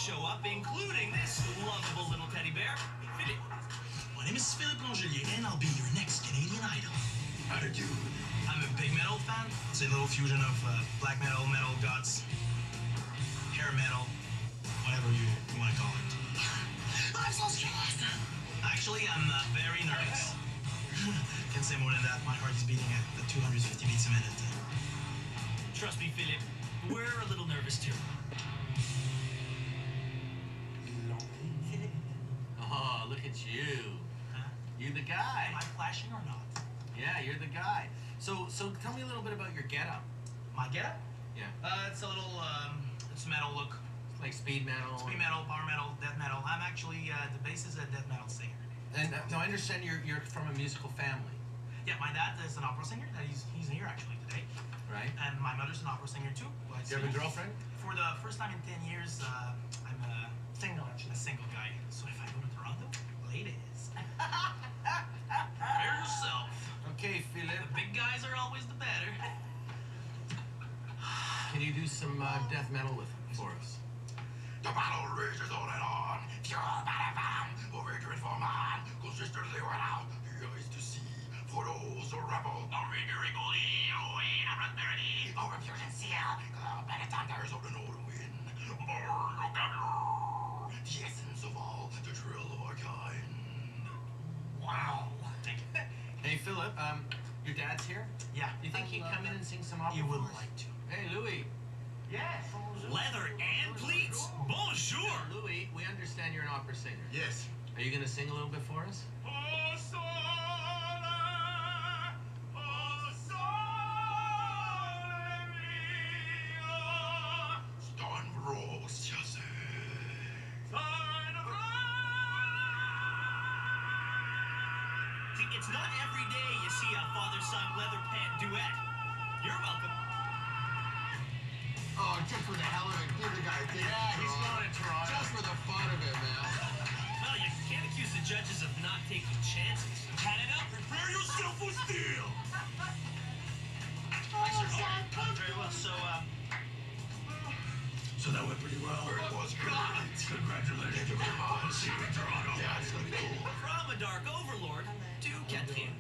show up, including this lovable little teddy bear, Philippe. My name is Philippe Langelier, and I'll be your next Canadian Idol. Attitude. I'm a big metal fan. It's a little fusion of black metal, metal guts, hair metal, whatever you want to call it. I'm so stressed. Actually, I'm very nervous. Can't say more than that. My heart is beating at 250 beats a minute. Trust me, Philippe, we're a little nervous too. Oh, look at you. Huh? You're the guy. Am I flashing or not? Yeah, you're the guy. So tell me a little bit about your getup. My getup? Yeah. It's a little, it's metal look. Like speed metal. Speed metal, power metal, death metal. I'm actually, the bass is a death metal singer. And now I understand you're from a musical family. Yeah, my dad is an opera singer. He's here actually today. Right. And my mother's an opera singer too. Do you have a girlfriend? For the first time in 10 years, I'm a single, actually. A single guy. So if I go to Toronto, ladies, prepare yourself. Okay, Philippe. The big guys are always the better. Can you do some death metal for us? The battle rages on and on. Fueled by the venom of hatred for man. Consistently without the eyes to see. For those who rebel, the rigoring holy, away and prosperity. Our refusion seal, glowed by the thunders of the northern wind. The essence of all, the thrill of our kind. Wow. Thank you. Hey, Philippe, your dad's here? Yeah. Do you think he'd come in and sing some opera? He would for us? like to. Hey, Louis. Yes. Leather and pleats? Bonjour! Louis, we understand you're an opera singer. Yes. Are you going to sing a little bit for us? It's not every day you see a father-son leather pant duet. You're welcome. Oh, just for the hell of it, give the guy a ticket. Yeah, he's going to Toronto. Just for the fun of it, man. Well, you can't accuse the judges of not taking chances. Canada, prepare yourself for steel! Very well, so that went pretty well. It was great. Congratulations. See you in Toronto. Yeah, it's gonna be cool. from a dark overlord to Catherine.